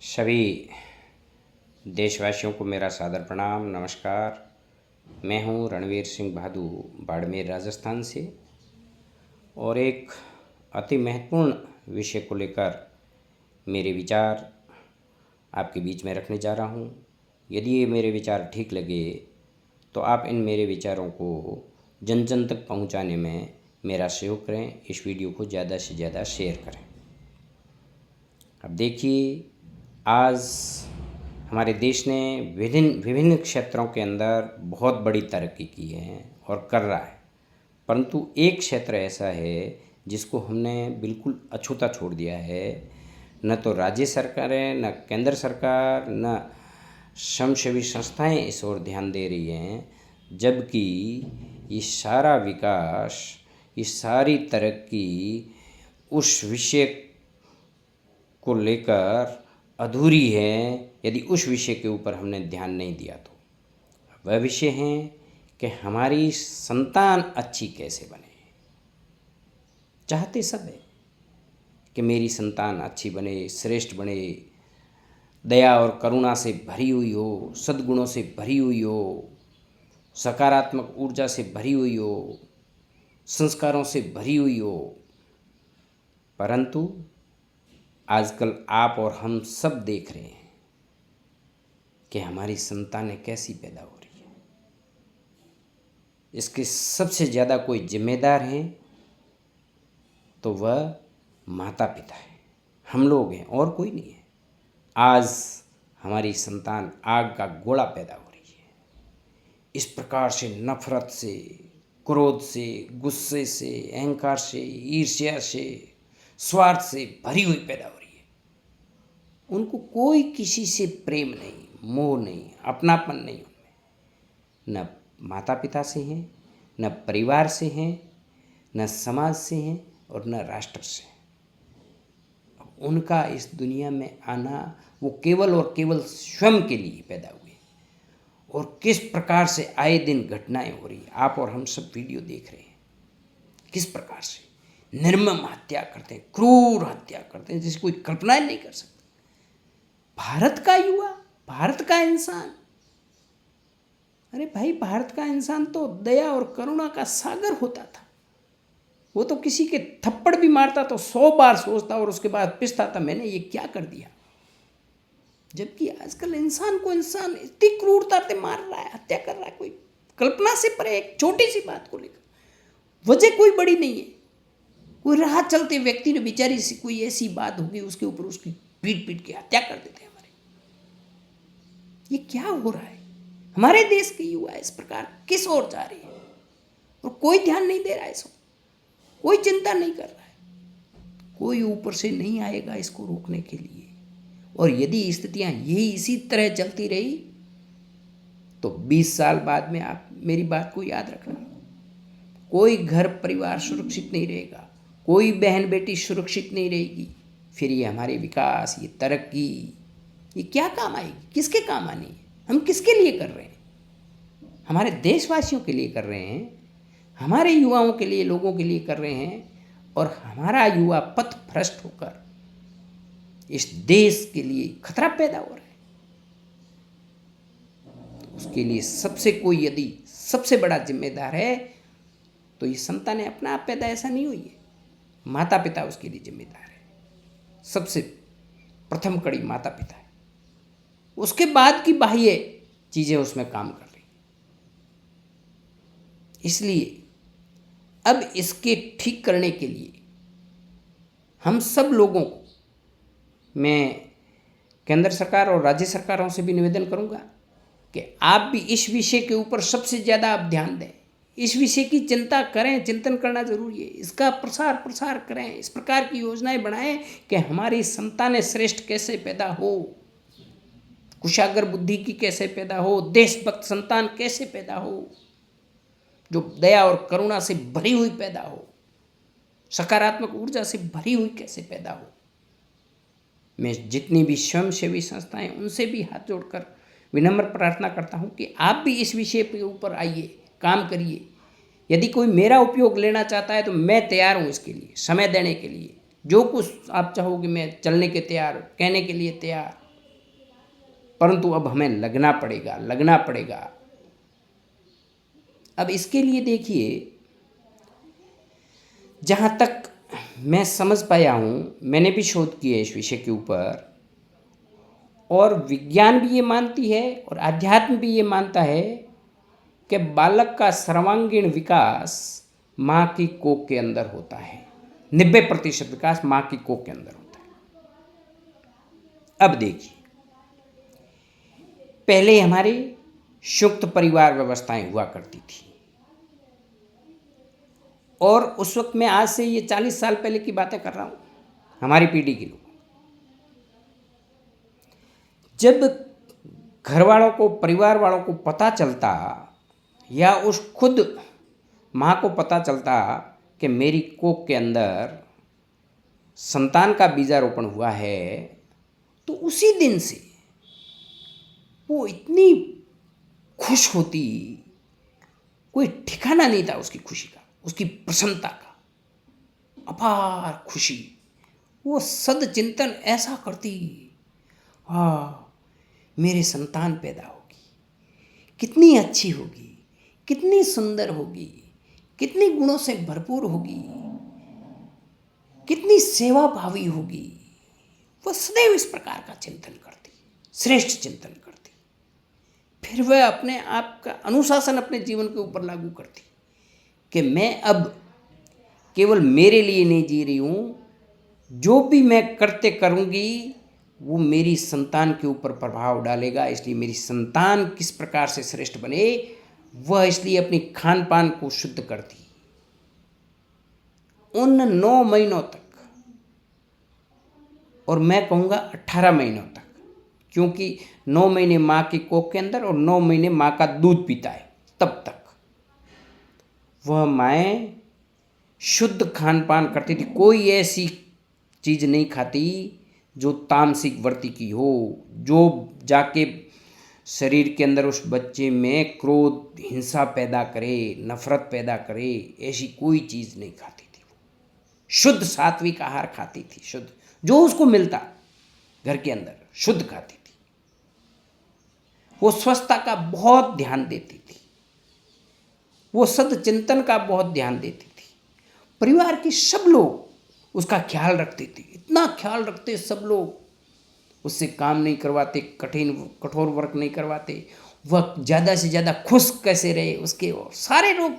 सभी देशवासियों को मेरा सादर प्रणाम, नमस्कार। मैं हूं रणवीर सिंह भादु, बाड़मेर, राजस्थान से, और एक अति महत्वपूर्ण विषय को लेकर मेरे विचार आपके बीच में रखने जा रहा हूं। यदि ये मेरे विचार ठीक लगे तो आप इन मेरे विचारों को जन जन तक पहुंचाने में मेरा सहयोग करें। इस वीडियो को ज़्यादा से ज़्यादा शेयर करें। अब देखिए, आज हमारे देश ने विभिन्न विभिन्न क्षेत्रों के अंदर बहुत बड़ी तरक्की की है और कर रहा है, परंतु एक क्षेत्र ऐसा है जिसको हमने बिल्कुल अछूता छोड़ दिया है। न तो राज्य सरकारें, न केंद्र सरकार, न स्वयंसेवी संस्थाएं इस ओर ध्यान दे रही हैं, जबकि ये सारा विकास, ये सारी तरक्की उस विषय को लेकर अधूरी है यदि उस विषय के ऊपर हमने ध्यान नहीं दिया तो। वह विषय है कि हमारी संतान अच्छी कैसे बने। चाहते सब है कि मेरी संतान अच्छी बने, श्रेष्ठ बने, दया और करुणा से भरी हुई हो, सद्गुणों से भरी हुई हो, सकारात्मक ऊर्जा से भरी हुई हो, संस्कारों से भरी हुई हो। परंतु आजकल आप और हम सब देख रहे हैं कि हमारी संतानें कैसी पैदा हो रही है। इसके सबसे ज़्यादा कोई जिम्मेदार हैं तो वह माता पिता है, हम लोग हैं, और कोई नहीं है। आज हमारी संतान आग का गोला पैदा हो रही है। इस प्रकार से नफरत से, क्रोध से, गुस्से से, अहंकार से, ईर्ष्या से, स्वार्थ से भरी हुई पैदा हो रही है। उनको कोई किसी से प्रेम नहीं, मोह नहीं, अपनापन नहीं उनमें। न माता पिता से हैं, न परिवार से हैं, न समाज से हैं, और न राष्ट्र से हैं। उनका इस दुनिया में आना वो केवल और केवल स्वयं के लिए पैदा हुए, और किस प्रकार से आए दिन घटनाएं हो रही है। आप और हम सब वीडियो देख रहे हैं, किस प्रकार से निर्मम हत्या करते हैं, क्रूर हत्या करते हैं, जिसकी कोई कल्पना नहीं कर सकते। भारत का युवा, भारत का इंसान, अरे भाई, भारत का इंसान तो दया और करुणा का सागर होता था। वो तो किसी के थप्पड़ भी मारता तो 100 बार सोचता और उसके बाद पिसता था, मैंने ये क्या कर दिया। जबकि आजकल इंसान को इंसान इतनी क्रूरता से मार रहा है, हत्या कर रहा है, कोई कल्पना से परे। एक छोटी सी बात को लेकर वजह कोई बड़ी नहीं है। कोई राह चलते व्यक्ति ने बेचारी सी कोई ऐसी बात होगी, उसके ऊपर उसकी पीट पीट के हत्या कर देते हैं हमारे। ये क्या हो रहा है? हमारे देश के युवा इस प्रकार किस ओर जा रहे हैं, और कोई ध्यान नहीं दे रहा है इसको, कोई चिंता नहीं कर रहा है। कोई ऊपर से नहीं आएगा इसको रोकने के लिए। और यदि स्थितियां यही इसी तरह चलती रही तो 20 साल बाद में आप मेरी बात को याद रखना, कोई घर परिवार सुरक्षित नहीं रहेगा, कोई बहन बेटी सुरक्षित नहीं रहेगी। फिर ये हमारे विकास, ये तरक्की, ये क्या काम आएगी? किसके काम आनी है? हम किसके लिए कर रहे हैं? हमारे देशवासियों के लिए कर रहे हैं, हमारे युवाओं के लिए, लोगों के लिए कर रहे हैं। और हमारा युवा पथ भ्रष्ट होकर इस देश के लिए खतरा पैदा हो रहा है। उसके लिए सबसे कोई यदि सबसे बड़ा जिम्मेदार है तो ये संतान अपना आप पैदा ऐसा नहीं हुई है, माता पिता उसके लिए जिम्मेदार है। सबसे प्रथम कड़ी माता पिता है, उसके बाद की बाह्य चीजें उसमें काम कर रही। इसलिए अब इसके ठीक करने के लिए हम सब लोगों को, मैं केंद्र सरकार और राज्य सरकारों से भी निवेदन करूंगा कि आप भी इस विषय के ऊपर सबसे ज़्यादा आप ध्यान दें। इस विषय की चिंता करें, चिंतन करना जरूरी है। इसका प्रसार करें, इस प्रकार की योजनाएं बनाएं कि हमारी संतानें श्रेष्ठ कैसे पैदा हो, कुशाग्र बुद्धि की कैसे पैदा हो, देशभक्त संतान कैसे पैदा हो, जो दया और करुणा से भरी हुई पैदा हो, सकारात्मक ऊर्जा से भरी हुई कैसे पैदा हो। मैं जितनी भी स्वयंसेवी संस्थाएं, उनसे भी हाथ जोड़कर विनम्र प्रार्थना करता हूं कि आप भी इस विषय के ऊपर आइए, काम करिए। यदि कोई मेरा उपयोग लेना चाहता है तो मैं तैयार हूं इसके लिए, समय देने के लिए। जो कुछ आप चाहोगे मैं चलने के तैयार, कहने के लिए तैयार, परंतु अब हमें लगना पड़ेगा। अब इसके लिए देखिए, जहाँ तक मैं समझ पाया हूँ, मैंने भी शोध किया इस विषय के ऊपर, और विज्ञान भी ये मानती है और आध्यात्म भी ये मानता है कि बालक का सर्वांगीण विकास माँ की कोख के अंदर होता है। 90% विकास माँ की कोख के अंदर होता है। अब देखिए, पहले हमारी संयुक्त परिवार व्यवस्थाएं हुआ करती थी, और उस वक्त में, आज से ये 40 साल पहले की बातें कर रहा हूँ, हमारी पीढ़ी के लोग, जब घर वालों को, परिवार वालों को पता चलता, या उस खुद माँ को पता चलता कि मेरी कोख के अंदर संतान का बीजारोपण हुआ है, तो उसी दिन से वो इतनी खुश होती, कोई ठिकाना नहीं था उसकी खुशी का, उसकी प्रसन्नता का, अपार खुशी। वो सद चिंतन ऐसा करती, हाँ मेरे संतान पैदा होगी, कितनी अच्छी होगी, कितनी सुंदर होगी, कितनी गुणों से भरपूर होगी, कितनी सेवा भावी होगी। वह सदैव इस प्रकार का चिंतन करती, श्रेष्ठ चिंतन करती। फिर वह अपने आप का अनुशासन अपने जीवन के ऊपर लागू करती कि मैं अब केवल मेरे लिए नहीं जी रही हूँ, जो भी मैं करते करूँगी वो मेरी संतान के ऊपर प्रभाव डालेगा, इसलिए मेरी संतान किस प्रकार से श्रेष्ठ बने, वह इसलिए अपनी खान पान को शुद्ध करती। उन 9 महीनों तक, और मैं कहूँगा 18 महीनों तक, क्योंकि 9 महीने माँ की कोख के अंदर और 9 महीने माँ का दूध पीता है, तब तक वह माएँ शुद्ध खान पान करती थी। कोई ऐसी चीज़ नहीं खाती जो तामसिक वर्ती की हो, जो जाके शरीर के अंदर उस बच्चे में क्रोध, हिंसा पैदा करे, नफरत पैदा करे, ऐसी कोई चीज़ नहीं खाती थी। वो शुद्ध सात्विक आहार खाती थी, शुद्ध जो उसको मिलता घर के अंदर शुद्ध खाती थी। वो स्वच्छता का बहुत ध्यान देती थी, वो सद चिंतन का बहुत ध्यान देती थी। परिवार के सब लोग उसका ख्याल रखते थे, इतना ख्याल रखते सब लोग, उससे काम नहीं करवाते, कठोर वर्क नहीं करवाते, वह ज़्यादा से ज़्यादा खुश कैसे रहे उसके, और सारे लोग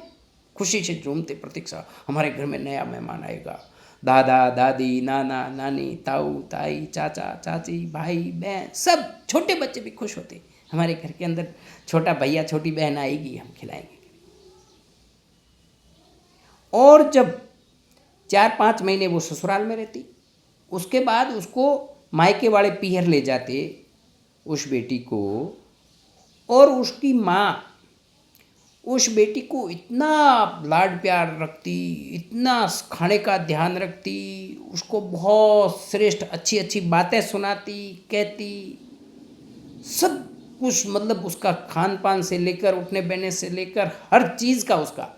खुशी से झूमते, प्रतीक्षा हमारे घर में नया मेहमान आएगा, दादा दादी, नाना नानी, ताऊ ताई, चाचा चाची, भाई बहन, सब छोटे बच्चे भी खुश होते, हमारे घर के अंदर छोटा भैया छोटी बहन आएगी, हम खिलाएंगे। और जब 4-5 महीने वो ससुराल में रहती, उसके बाद उसको मायके वाले पीहर ले जाते उस बेटी को, और उसकी माँ उस बेटी को इतना लाड प्यार रखती, इतना खाने का ध्यान रखती, उसको बहुत श्रेष्ठ अच्छी अच्छी बातें सुनाती, कहती, सब कुछ, मतलब उसका खान पान से लेकर, उठने बैठने से लेकर, हर चीज़ का उसका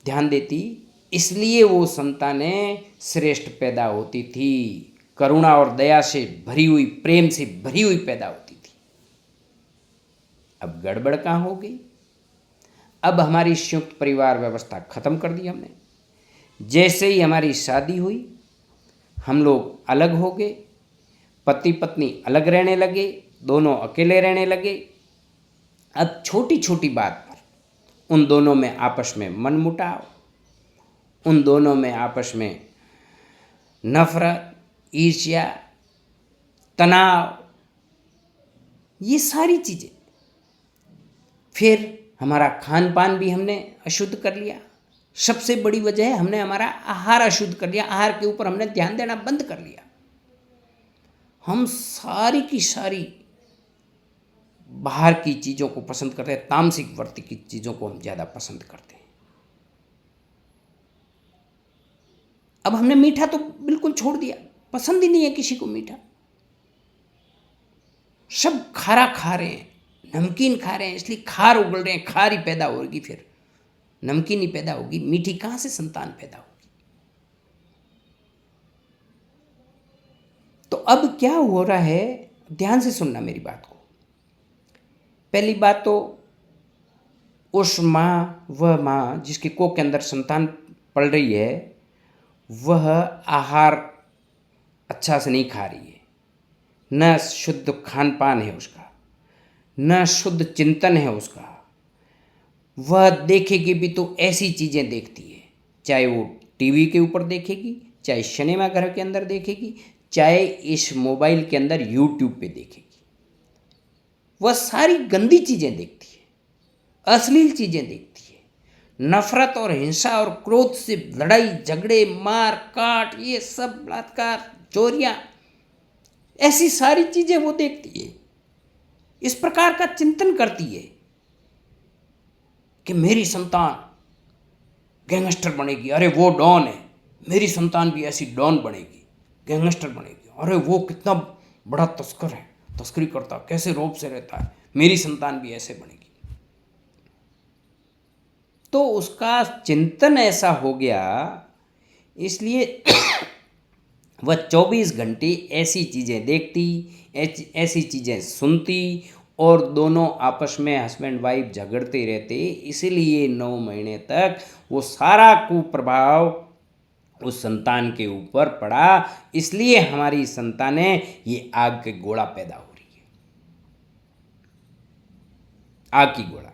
ध्यान देती। इसलिए वो संतानें श्रेष्ठ पैदा होती थी, करुणा और दया से भरी हुई, प्रेम से भरी हुई पैदा होती थी। अब गड़बड़ कहाँ हो गई? अब हमारी संयुक्त परिवार व्यवस्था खत्म कर दी हमने। जैसे ही हमारी शादी हुई, हम लोग अलग हो गए, पति पत्नी अलग रहने लगे, दोनों अकेले रहने लगे। अब छोटी छोटी बात पर उन दोनों में आपस में मनमुटाव, उन दोनों में आपस में नफरत, ईर्ष्या, तनाव, ये सारी चीज़ें। फिर हमारा खान पान भी हमने अशुद्ध कर लिया। सबसे बड़ी वजह है, हमने हमारा आहार अशुद्ध कर लिया, आहार के ऊपर हमने ध्यान देना बंद कर लिया। हम सारी की सारी बाहर की चीज़ों को पसंद करते हैं, तामसिक वर्ती की चीज़ों को हम ज़्यादा पसंद करते हैं। अब हमने मीठा तो बिल्कुल छोड़ दिया, पसंद ही नहीं है किसी को मीठा। सब खारा खा रहे हैं, नमकीन खा रहे हैं, इसलिए खार उगल रहे हैं, खार ही पैदा होगी, फिर नमकीन ही पैदा होगी, मीठी कहाँ से संतान पैदा होगी? तो अब क्या हो रहा है, ध्यान से सुनना मेरी बात को। पहली बात तो उस माँ, वह माँ जिसकी कोख के अंदर संतान पल रही है, वह आहार अच्छा से नहीं खा रही है, न शुद्ध खान पान है उसका, न शुद्ध चिंतन है उसका। वह देखेगी भी तो ऐसी चीज़ें देखती है, चाहे वो टीवी के ऊपर देखेगी, चाहे सिनेमा घर के अंदर देखेगी, चाहे इस मोबाइल के अंदर यूट्यूब पे देखेगी। वह सारी गंदी चीज़ें देखती है, अश्लील चीज़ें देखती है, नफरत और हिंसा और क्रोध से लड़ाई झगड़े मार काट, ये सब बलात्कार चोरियां, ऐसी सारी चीज़ें वो देखती है। इस प्रकार का चिंतन करती है कि मेरी संतान गैंगस्टर बनेगी, अरे वो डॉन है, मेरी संतान भी ऐसी डॉन बनेगी, गैंगस्टर बनेगी, अरे वो कितना बड़ा तस्कर है, तस्करी करता, कैसे रौब से रहता है, मेरी संतान भी ऐसे बनेगी। तो उसका चिंतन ऐसा हो गया, इसलिए वह 24 घंटे ऐसी चीज़ें देखती, ऐसी चीज़ें सुनती, और दोनों आपस में हस्बैंड वाइफ झगड़ते रहते। इसीलिए 9 महीने तक वो सारा कुप्रभाव उस संतान के ऊपर पड़ा। इसलिए हमारी संतानें ये आग के गोला पैदा हो रही है, आग की गोला।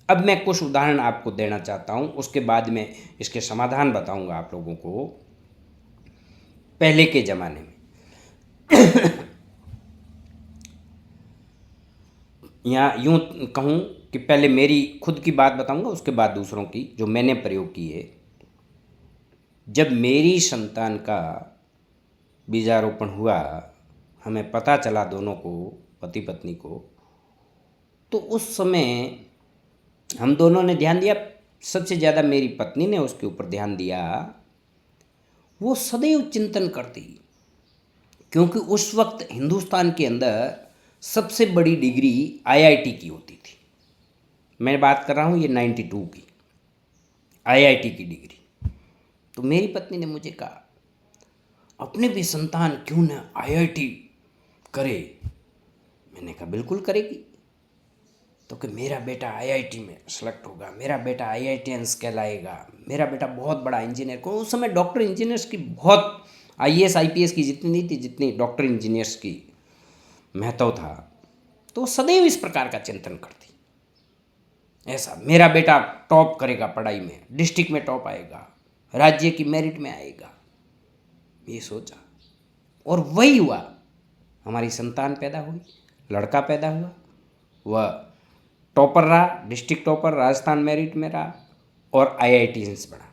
अब मैं कुछ उदाहरण आपको देना चाहता हूँ, उसके बाद में इसके समाधान बताऊँगा आप लोगों को। पहले के ज़माने में या यूँ कहूँ कि पहले मेरी खुद की बात बताऊँगा, उसके बाद दूसरों की जो मैंने प्रयोग की है। जब मेरी संतान का बीजारोपण हुआ, हमें पता चला दोनों को, पति पत्नी को, तो उस समय हम दोनों ने ध्यान दिया। सबसे ज़्यादा मेरी पत्नी ने उसके ऊपर ध्यान दिया। वो सदैव चिंतन करती, क्योंकि उस वक्त हिंदुस्तान के अंदर सबसे बड़ी डिग्री आईआईटी की होती थी। मैं बात कर रहा हूँ ये 92 की आईआईटी की डिग्री। तो मेरी पत्नी ने मुझे कहा, अपने भी संतान क्यों ना आईआईटी करे। मैंने कहा बिल्कुल करेगी। तो कि मेरा बेटा आईआईटी में सेलेक्ट होगा, मेरा बेटा आईआईटियंस कहलाएगा, मेरा बेटा बहुत बड़ा इंजीनियर को। उस समय डॉक्टर इंजीनियर्स की बहुत, आईएएस आईपीएस की जितनी नहीं थी जितनी डॉक्टर इंजीनियर्स की महत्व था। तो सदैव इस प्रकार का चिंतन करती, ऐसा मेरा बेटा टॉप करेगा पढ़ाई में, डिस्ट्रिक्ट में टॉप आएगा, राज्य की मेरिट में आएगा, ये सोचा। और वही हुआ, हमारी संतान पैदा हुई, लड़का पैदा हुआ। वह टॉपर रहा, डिस्ट्रिक्ट टॉपर, राजस्थान मेरिट में रहा, और आईआईटीएंस बना,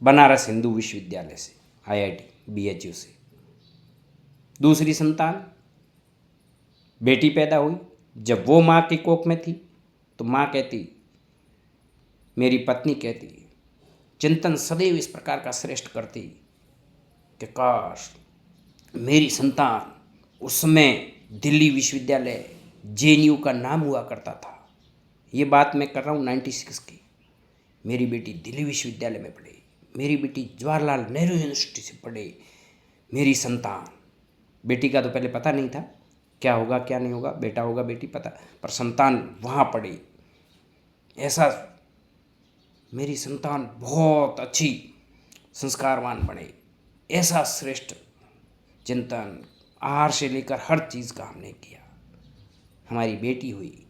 बनारस हिंदू विश्वविद्यालय से, आईआईटी बीएचयू से। दूसरी संतान बेटी पैदा हुई। जब वो माँ की कोख में थी तो माँ कहती, मेरी पत्नी कहती, चिंतन सदैव इस प्रकार का श्रेष्ठ करती कि काश मेरी संतान, उस समय दिल्ली विश्वविद्यालय जेएनयू का नाम हुआ करता था, ये बात मैं कर रहा हूँ 96 की, मेरी बेटी दिल्ली विश्वविद्यालय में पढ़े, मेरी बेटी जवाहरलाल नेहरू यूनिवर्सिटी से पढ़े। मेरी संतान, बेटी का तो पहले पता नहीं था क्या होगा क्या नहीं होगा, बेटा होगा बेटी पता, पर संतान वहाँ पढ़े, ऐसा मेरी संतान बहुत अच्छी संस्कारवान बने। ऐसा श्रेष्ठ चिंतन, आहार से लेकर हर चीज़ का हमने किया। हमारी बेटी हुई,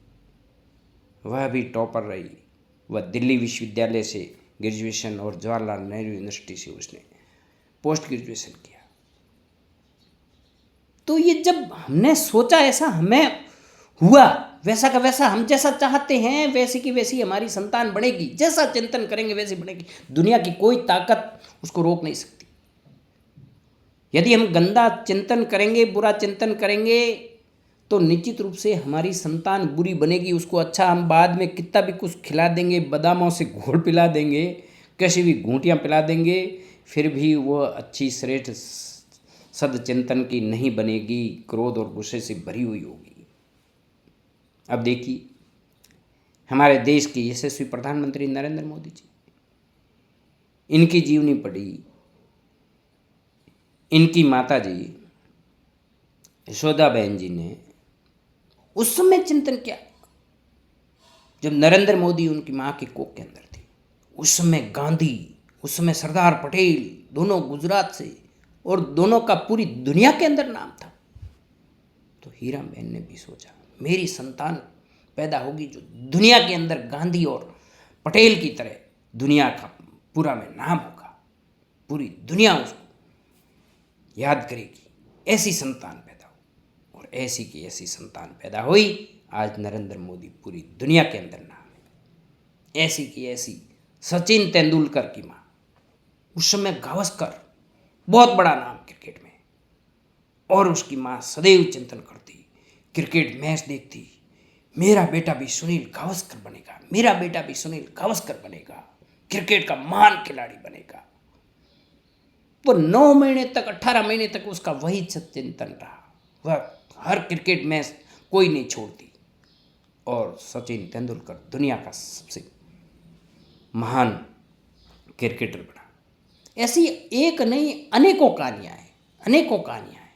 वह भी टॉपर रही। वह दिल्ली विश्वविद्यालय से ग्रेजुएशन और जवाहरलाल नेहरू यूनिवर्सिटी से उसने पोस्ट ग्रेजुएशन किया। तो ये जब हमने सोचा, ऐसा हमें हुआ, वैसा का वैसा, हम जैसा चाहते हैं वैसी की वैसी हमारी संतान बनेगी, जैसा चिंतन करेंगे वैसी बनेगी। दुनिया की कोई ताकत उसको रोक नहीं सकती। यदि हम गंदा चिंतन करेंगे, बुरा चिंतन करेंगे, तो निश्चित रूप से हमारी संतान बुरी बनेगी। उसको अच्छा हम बाद में कितना भी कुछ खिला देंगे, बादामों से घोल पिला देंगे, कैसी भी घूंटियाँ पिला देंगे, फिर भी वह अच्छी श्रेष्ठ सदचिंतन की नहीं बनेगी, क्रोध और गुस्से से भरी हुई होगी। अब देखिए, हमारे देश के यशस्वी प्रधानमंत्री नरेंद्र मोदी जी, इनकी जीवनी पढ़ी, इनकी माता जी यशोदा बहन जी ने उस समय चिंतन किया जब नरेंद्र मोदी उनकी माँ की कोख के अंदर थे। उस समय गांधी, उस समय सरदार पटेल, दोनों गुजरात से, और दोनों का पूरी दुनिया के अंदर नाम था। तो हीरा बहन ने भी सोचा मेरी संतान पैदा होगी जो दुनिया के अंदर गांधी और पटेल की तरह दुनिया का पूरा में नाम होगा, पूरी दुनिया उसको याद करेगी। ऐसी संतान पैदा हो, और ऐसी की ऐसी संतान पैदा हुई। आज नरेंद्र मोदी पूरी दुनिया के अंदर नाम है। ऐसी की ऐसी सचिन तेंदुलकर की माँ, उस समय गावस्कर, बहुत बड़ा नाम क्रिकेट में, और उसकी माँ सदैव चिंतन करती, क्रिकेट मैच देखती, मेरा बेटा भी सुनील गावस्कर बनेगा, मेरा बेटा भी सुनील गावस्कर बनेगा, क्रिकेट का महान खिलाड़ी बनेगा। वो 9 महीने तक, 18 महीने तक उसका वही चिंतन रहा। वह हर क्रिकेट मैच कोई नहीं छोड़ती, और सचिन तेंदुलकर दुनिया का सबसे महान क्रिकेटर बना। ऐसी एक नहीं अनेकों कहानियाँ हैं, अनेकों कहानियाँ हैं।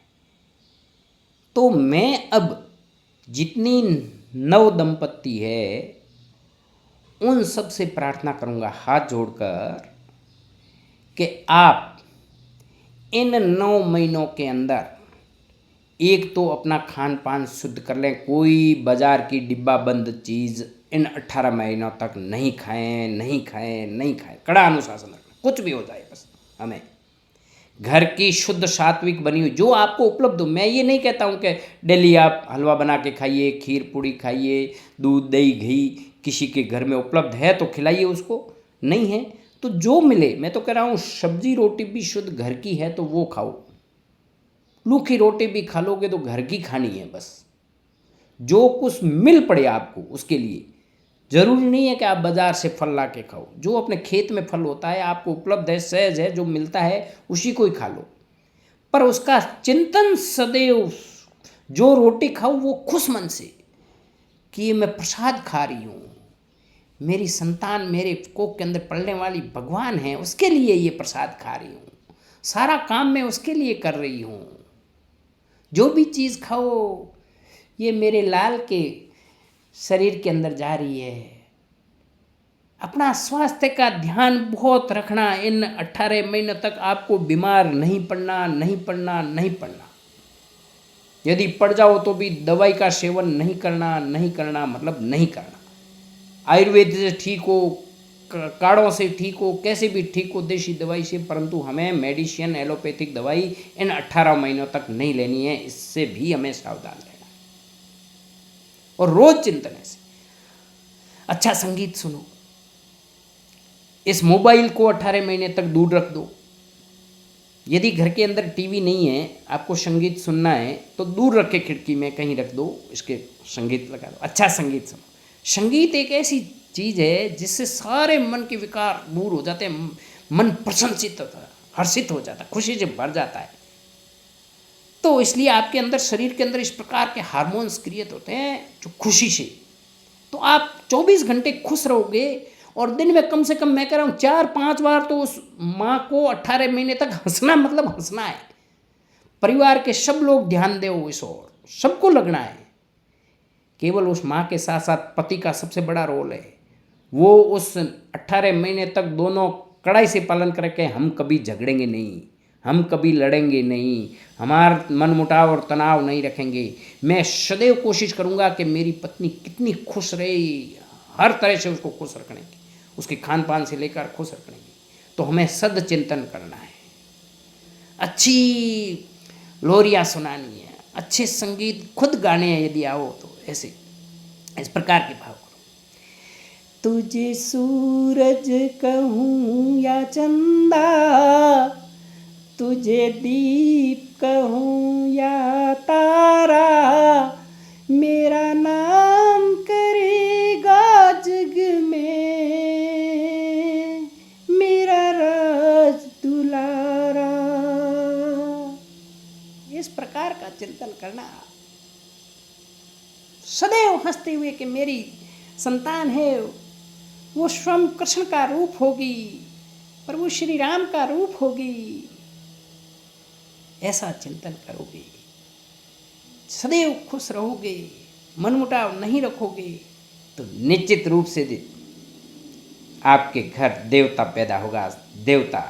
तो मैं अब जितनी नव दंपत्ति है उन सब से प्रार्थना करूँगा हाथ जोड़कर कि आप इन 9 महीनों के अंदर एक तो अपना खान पान शुद्ध कर लें। कोई बाजार की डिब्बा बंद चीज़ इन 18 महीनों तक नहीं खाएं, नहीं खाएं, नहीं खाएं। कड़ा अनुशासन रखना, कुछ भी हो जाए बस हमें घर की शुद्ध सात्विक बनी हुई जो आपको उपलब्ध हो। मैं ये नहीं कहता हूँ कि डेली आप हलवा बना के खाइए, खीर पूड़ी खाइए, दूध दही घी किसी के घर में उपलब्ध है तो खिलाइए उसको, नहीं है तो जो मिले। मैं तो कह रहा हूँ सब्जी रोटी भी शुद्ध घर की है तो वो खाओ। रूखी रोटी भी खा लोगे तो घर की खानी है बस। जो कुछ मिल पड़े आपको उसके लिए, जरूरी नहीं है कि आप बाजार से फल ला के खाओ। जो अपने खेत में फल होता है आपको उपलब्ध है, सहज है, जो मिलता है उसी को ही खा लो। पर उसका चिंतन सदैव, जो रोटी खाओ वो खुश मन से कि ये मैं प्रसाद खा रही हूँ, मेरी संतान मेरे कोख के अंदर पलने वाली भगवान है, उसके लिए ये प्रसाद खा रही हूँ, सारा काम मैं उसके लिए कर रही हूँ। जो भी चीज़ खाओ ये मेरे लाल के शरीर के अंदर जा रही है। अपना स्वास्थ्य का ध्यान बहुत रखना। इन 18 महीने तक आपको बीमार नहीं पड़ना, नहीं पड़ना, नहीं पड़ना। यदि पड़ जाओ तो भी दवाई का सेवन नहीं करना, नहीं करना मतलब नहीं करना। आयुर्वेद से ठीक हो, काढ़ों से ठीक हो, कैसे भी ठीक हो, देसी दवाई से, परंतु हमें मेडिसिन एलोपैथिक दवाई इन 18 महीनों तक नहीं लेनी है। इससे भी हमें सावधान रहना है। और रोज चिंतन है। अच्छा संगीत सुनो। इस मोबाइल को 18 महीने तक दूर रख दो। यदि घर के अंदर टीवी नहीं है, आपको संगीत सुनना है तो दूर रख के खिड़की में कहीं रख दो, इसके संगीत लगा दो, अच्छा संगीत सुनो। संगीत एक ऐसी चीज़ है जिससे सारे मन के विकार दूर हो जाते हैं। मन प्रसन्नचित्त होता है, हर्षित हो जाता है, खुशी से भर जाता है। तो इसलिए आपके अंदर, शरीर के अंदर इस प्रकार के हार्मोन्स क्रिएट होते हैं जो खुशी से, तो आप 24 घंटे खुश रहोगे। और दिन में कम से कम मैं कह रहा हूँ 4-5 बार तो उस माँ को 18 महीने तक हंसना, मतलब हंसना है। परिवार के सब लोग ध्यान दो इस ओर, सबको लगना है। केवल उस माँ के साथ साथ पति का सबसे बड़ा रोल है। वो उस 18 महीने तक दोनों कड़ाई से पालन करके, हम कभी झगड़ेंगे नहीं, हम कभी लड़ेंगे नहीं, हमारा मनमुटाव और तनाव नहीं रखेंगे। मैं सदैव कोशिश करूँगा कि मेरी पत्नी कितनी खुश रहे, हर तरह से उसको खुश रखने की, उसके खान पान से लेकर खुश रखने की। तो हमें सद चिंतन करना है, अच्छी लोरियाँ सुनानी है, अच्छे संगीत खुद गाने हैं यदि आओ तो। ऐसे इस प्रकार के भाव करो। तुझे सूरज कहूँ या चंदा, तुझे दीप कहूँ या तारा, मेरा नाम करेगा जग में, मेरा राज दुलारा। इस प्रकार का चिंतन करना, सदैव हंसते हुए कि मेरी संतान है वो स्वयं कृष्ण का रूप होगी, प्रभु श्री राम का रूप होगी। ऐसा चिंतन करोगे सदैव खुश रहोगे, मनमुटाव नहीं रखोगे, तो निश्चित रूप से आपके घर देवता पैदा होगा, देवता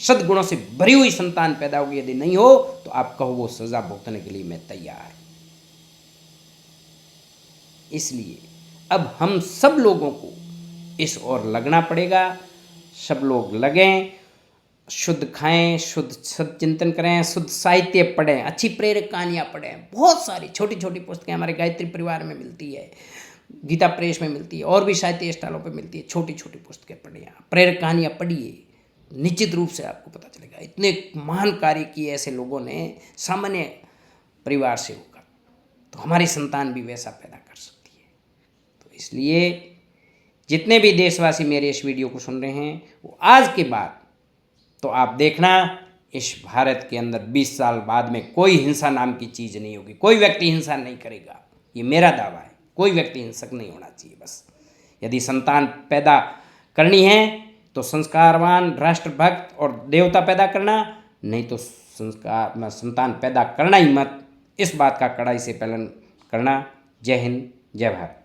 सद्गुणों से भरी हुई संतान पैदा होगी। यदि नहीं हो तो आप कहो वो सजा भुगतने के लिए मैं तैयार हूं। इसलिए अब हम सब लोगों को इस ओर लगना पड़ेगा। सब लोग लगें, शुद्ध खाएं, शुद्ध सदचिंतन करें, शुद्ध साहित्य पढ़ें, अच्छी प्रेरक कहानियाँ पढ़ें। बहुत सारी छोटी छोटी पुस्तकें हमारे गायत्री परिवार में मिलती है, गीता प्रेस में मिलती है, और भी साहित्य स्टॉलों पे मिलती है। छोटी छोटी पुस्तकें पढ़िए, प्रेरक कहानियाँ पढ़िए, निश्चित रूप से आपको पता चलेगा इतने महान कार्य किए ऐसे लोगों ने सामान्य परिवार से होकर, तो हमारी संतान भी वैसा पैदा कर सकती है। तो इसलिए जितने भी देशवासी मेरे इस वीडियो को सुन रहे हैं, वो आज के बाद तो आप देखना, इस भारत के अंदर 20 साल बाद में कोई हिंसा नाम की चीज़ नहीं होगी। कोई व्यक्ति हिंसा नहीं करेगा, ये मेरा दावा है। कोई व्यक्ति हिंसक नहीं होना चाहिए। बस यदि संतान पैदा करनी है तो संस्कारवान, राष्ट्रभक्त और देवता पैदा करना, नहीं तो संतान पैदा करना ही मत। इस बात का कड़ाई से पालन करना। जय हिंद, जय भारत।